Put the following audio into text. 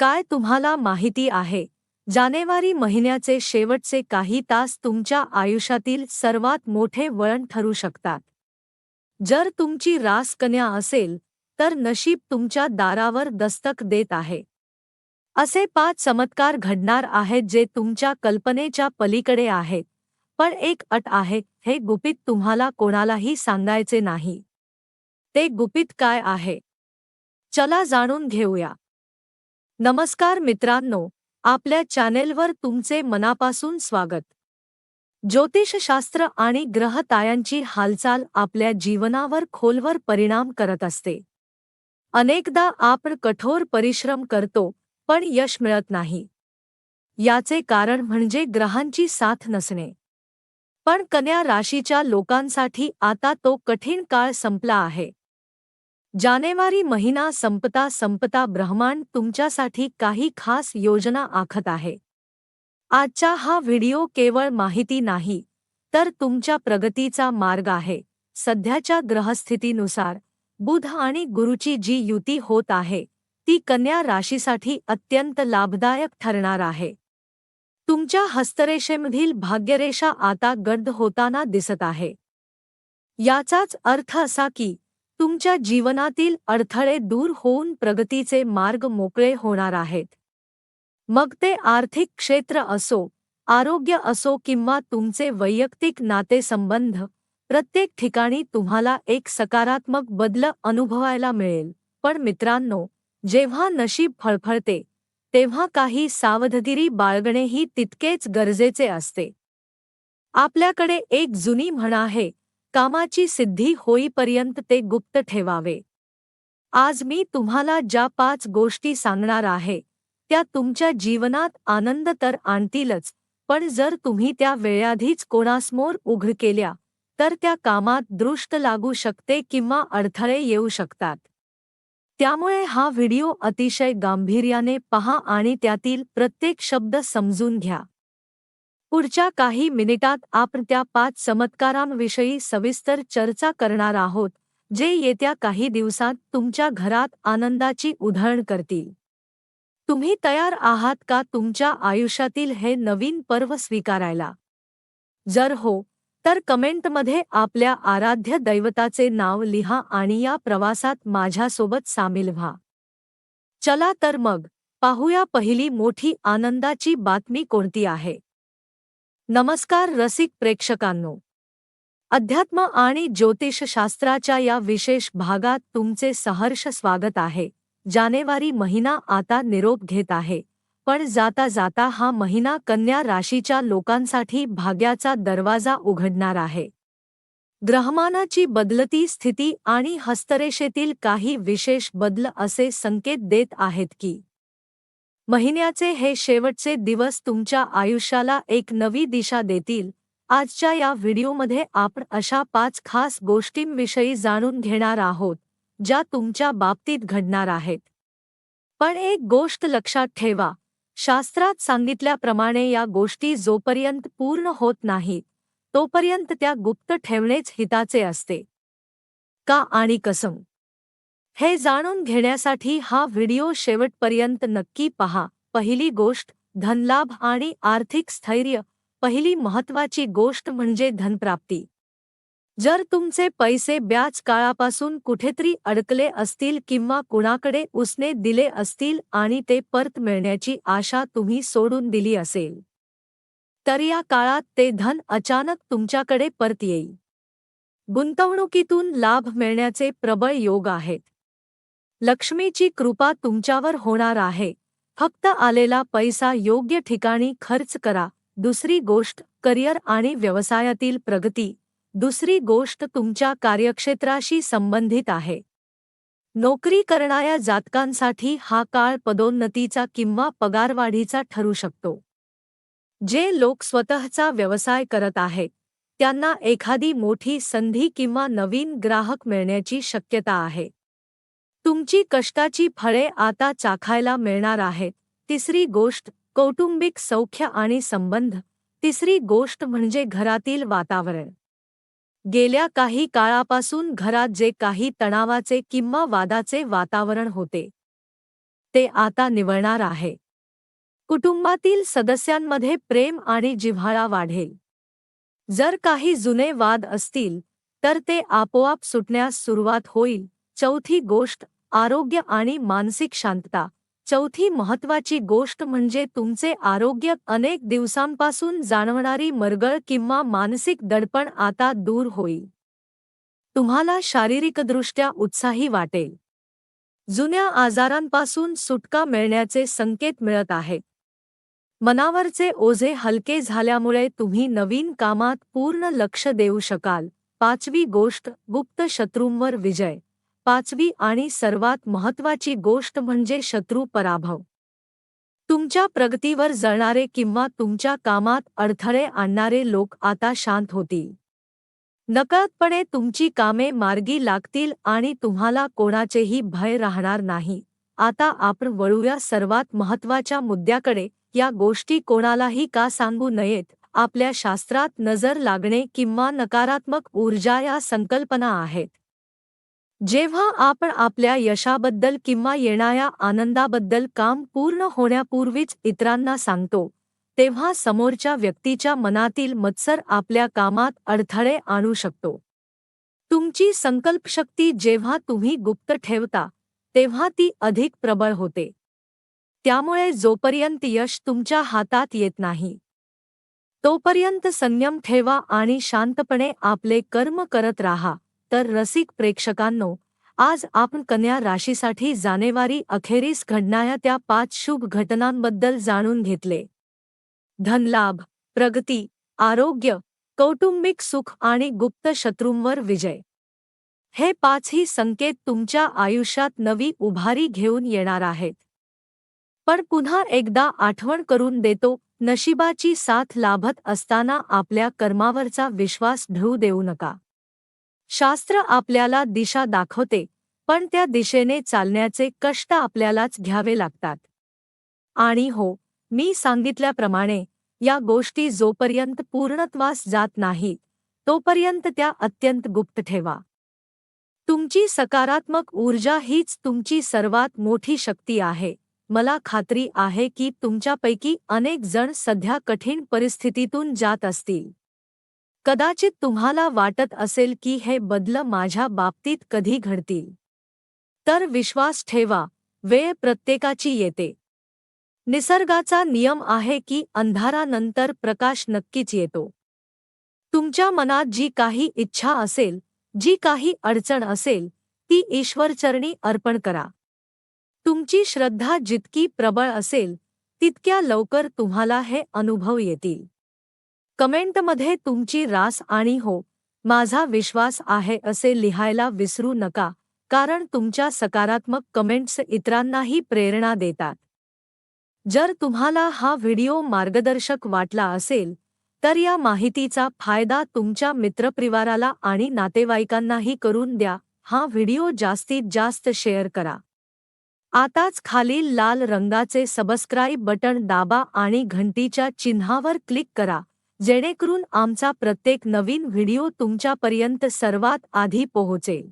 काय तुम्हाला माहिती आहे, जानेवारी महिन्याचे शेवटचे काही तास तुमच्या आयुष्यातील सर्वात मोठे वळण ठरू शकतात. जर तुमची रास कन्या असेल, तर नशीब तुमच्या दारावर दस्तक देत आहे. असे 5 चमत्कार घडणार आहेत जे तुमच्या कल्पनेच्या पलीकडे आहेत. पण एक अट आहे, हे गुपित तुम्हाला कोणालाही सांगायचे नाही. ते गुपित काय आहे? चला जाणून घेऊया. नमस्कार मित्रांनो, आपल्या चॅनेलवर तुमचे मनापासून स्वागत. ज्योतिषशास्त्र आणि ग्रहतायांची हालचाल आपल्या जीवनावर खोलवर परिणाम करत असते. अनेकदा आपण कठोर परिश्रम करतो, पण यश मिळत नाही. याचे कारण म्हणजे ग्रहांची साथ नसणे. पण कन्या राशीच्या लोकांसाठी आता तो कठीण काळ संपला आहे. जानेवारी महिना संपता संपता ब्रह्मांड तुमच्यासाठी काही खास योजना आखत आहे. आजचा हा व्हिडिओ केवळ माहिती नाही, तर तुमच्या प्रगतीचा मार्ग आहे. सध्याच्या ग्रहस्थितीनुसार बुध आणि गुरुची जी युती होत आहे, ती कन्या राशीसाठी अत्यंत लाभदायक ठरणार आहे. तुमच्या हस्तरेषेमधील भाग्यरेषा आता गडद होताना दिसत आहे. याचाच अर्थ असा की तुमच्या जीवनातील अडथळे दूर होऊन प्रगतीचे मार्ग मोकळे होणार आहेत. मग ते आर्थिक क्षेत्र असो, आरोग्य असो किंवा तुमचे वैयक्तिक नातेसंबंध, प्रत्येक ठिकाणी तुम्हाला एक सकारात्मक बदल अनुभवायला मिळेल. पण मित्रांनो, जेव्हा नशीब फळफळते, तेव्हा काही सावधगिरी बाळगणेही तितकेच गरजेचे असते. आपल्याकडे एक जुनी म्हण आहे, कामाची सिद्धी होईपर्यंत ते गुप्त ठेवावे. आज मी तुम्हाला ज्या 5 गोष्टी सांगणार आहे, त्या तुमच्या जीवनात आनंद तर आणतीलच, पण जर तुम्ही त्या वेळेआधीच कोणासमोर उघड केल्या, तर त्या कामात दृष्ट लागू शकते किंवा अडथळे येऊ शकतात. त्यामुळे हा व्हिडिओ अतिशय गांभीर्याने पहा आणि त्यातील प्रत्येक शब्द समजून घ्या. पुढच्या काही मिनिटात आपण त्या 5 चमत्कारांविषयी सविस्तर चर्चा करणार आहोत, जे येत्या काही दिवसात तुमच्या घरात आनंदाची उधळण करतील. तुम्ही तयार आहात का तुमच्या आयुष्यातील हे नवीन पर्व स्वीकारायला? जर हो, तर कमेंटमध्ये आपल्या आराध्य दैवताचे नाव लिहा आणि या प्रवासात माझ्यासोबत सामील व्हा. चला तर मग, पाहूया पहिली मोठी आनंदाची बातमी कोणती आहे. नमस्कार रसिक प्रेक्षकांनो. अध्यात्म आणि ज्योतिषशास्त्राच्या या विशेष भागात तुमचे सहर्ष स्वागत आहे. जानेवारी महिना आता निरोप घेत आहे, पण जाता जाता हा महिना कन्या राशीच्या लोकांसाठी भाग्याचा दरवाजा उघडणार आहे. ग्रहमानाची बदलती स्थिती आणि हस्तरेषेतील काही विशेष बदल असे संकेत देत आहेत की महिन्याचे हे शेवटचे दिवस तुमच्या आयुष्याला एक नवी दिशा देतील. आजच्या या व्हिडिओमध्ये आपण अशा 5 खास गोष्टींविषयी जाणून घेणार आहोत, ज्या तुमच्या बाबतीत घडणार आहेत. पण एक गोष्ट लक्षात ठेवा, शास्त्रात सांगितल्याप्रमाणे या गोष्टी जोपर्यंत पूर्ण होत नाहीत, तोपर्यंत त्या गुप्त ठेवणेच हिताचे असते. का आणि कसं? हे जाणून घेण्यासाठी हा व्हिडिओ शेवटपर्यंत नक्की पहा. पहिली गोष्ट, धनलाभ आणि आर्थिक स्थैर्य. पहिली महत्त्वाची गोष्ट म्हणजे धनप्राप्ती. जर तुमचे पैसे बऱ्याच काळापासून कुठेतरी अडकले असतील किंवा कुणाकडे उसने दिले असतील आणि ते परत मिळण्याची आशा तुम्ही सोडून दिली असेल, तर या काळात ते धन अचानक तुमच्याकडे परत येईल. गुंतवणुकीतून लाभ मिळण्याचे प्रबळ योग आहेत. लक्ष्मीची कृपा तुमच्यावर होणार आहे. फक्त आलेला पैसा योग्य ठिकाणी खर्च करा. दुसरी गोष्ट, करिअर आणि व्यवसायातील प्रगती. दुसरी गोष्ट तुमच्या कार्यक्षेत्राशी संबंधित आहे. नोकरी करणाऱ्या जातकांसाठी हा काळ पदोन्नतीचा किंवा पगारवाढीचा ठरू शकतो. जे लोक स्वतःचा व्यवसाय करत आहेत, त्यांना एखादी मोठी संधी किंवा नवीन ग्राहक मिळण्याची शक्यता आहे. तुमची कष्टाची फळे आता चाखायला मिळणार आहेत. तिसरी गोष्ट, कौटुंबिक सौख्य आणि संबंध. तिसरी गोष्ट म्हणजे घरातील वातावरण. गेल्या काही काळापासून घरात जे काही तणावाचे किंवा वादाचे वातावरण होते, ते आता निवळणार आहे. कुटुंबातील सदस्यांमध्ये प्रेम आणि जिव्हाळा वाढेल. जर काही जुने वाद असतील तर ते आपोआप सुटण्यास सुरुवात होईल. चौथी गोष्ट, आरोग्य आणि मानसिक शांतता. चौथी महत्त्वाची गोष्ट म्हणजे तुमचे आरोग्य. अनेक दिवसांपासून जाणवणारी मरगळ किंवा मानसिक दडपण आता दूर होईल. तुम्हाला शारीरिकदृष्ट्या उत्साही वाटेल. जुन्या आजारांपासून सुटका मिळण्याचे संकेत मिळत आहेत. मनावरचे ओझे हलके झाल्यामुळे तुम्ही नवीन कामात पूर्ण लक्ष देऊ शकाल. पाचवी गोष्ट, गुप्त शत्रूंवर विजय. पाचवी आणि सर्वात महत्त्वाची गोष्ट म्हणजे शत्रू पराभव. तुमच्या प्रगतीवर जळणारे किंवा तुमच्या कामात अडथळे आणणारे लोक आता शांत होतील. नकळतपणे तुमची कामे मार्गी लागतील आणि तुम्हाला कोणाचेही भय राहणार नाही. आता आपण वळूया सर्वात महत्त्वाच्या मुद्द्याकडे. या गोष्टी कोणालाही का सांगू नयेत. आपल्या शास्त्रात नजर लागणे किंवा नकारात्मक ऊर्जा या संकल्पना आहेत. जेव्हा आपण आपल्या यशाबद्दल किंवा येणाऱ्या आनंदाबद्दल काम पूर्ण होण्यापूर्वीच इतरांना सांगतो, तेव्हा समोरच्या व्यक्तीच्या मनातील मत्सर आपल्या कामात अडथळे आणू शकतो. तुमची संकल्पशक्ती जेव्हा तुम्ही गुप्त ठेवता, तेव्हा ती अधिक प्रबळ होते. त्यामुळे जोपर्यंत यश तुमच्या हातात येत नाही, तोपर्यंत संयम ठेवा आणि शांतपणे आपले कर्म करत राहा. तर रसिक प्रेक्षकांनो, आज आपण कन्या राशीसाठी जानेवारी अखेरीस घडणाऱ्या त्या 5 शुभ घटनांबद्दल जाणून घेतले. धनलाभ, प्रगती, आरोग्य, कौटुंबिक सुख आणि गुप्त शत्रूंवर विजय. हे 5ही संकेत तुमच्या आयुष्यात नवी उभारी घेऊन येणार आहेत. पण पुन्हा एकदा आठवण करून देतो, नशिबाची साथ लाभत असताना आपल्या कर्मावरचा विश्वास ढळू देऊ नका. शास्त्र आपल्याला दिशा दाखवते, पण त्या दिशेने चालण्याचे कष्ट आपल्यालाच घ्यावे लागतात. आणि हो, मी सांगितल्याप्रमाणे या गोष्टी जोपर्यंत पूर्णत्वास जात नाहीत, तोपर्यंत त्या अत्यंत गुप्त ठेवा. तुमची सकारात्मक ऊर्जा हीच तुमची सर्वात मोठी शक्ती आहे. मला खात्री आहे की तुमच्यापैकी अनेक जण सध्या कठीण परिस्थितीतून जात असतील. कदाचित तुम्हाला वाटत असेल की हे बदल माझ्या बाबतीत कधी घडतील. तर विश्वास ठेवा, वेळ प्रत्येकाची येते. निसर्गाचा नियम आहे की अंधारानंतर प्रकाश नक्कीच येतो. तुमच्या मनात जी काही इच्छा असेल, जी काही अडचण असेल, ती ईश्वरचरणी अर्पण करा. तुमची श्रद्धा जितकी प्रबळ असेल, तितक्या लवकर तुम्हाला हे अनुभव येतील. कमेंटमध्ये तुमची रास आणि हो, माझा विश्वास आहे असे लिहायला विसरू नका, कारण तुमच्या सकारात्मक कमेंट्स इतरांनाही प्रेरणा देतात. जर तुम्हाला हा व्हिडिओ मार्गदर्शक वाटला असेल, तर या माहितीचा फायदा तुमच्या मित्रपरिवाराला आणि नातेवाईकांनाही करून द्या. हा व्हिडिओ जास्तीत जास्त शेअर करा. आताच खालील लाल रंगाचे सबस्क्राईब बटण दाबा आणि घंटीच्या चिन्हावर क्लिक करा, जेणेकरून आमचा प्रत्येक नवीन व्हिडिओ तुमच्यापर्यंत सर्वात आधी पोहोचेल.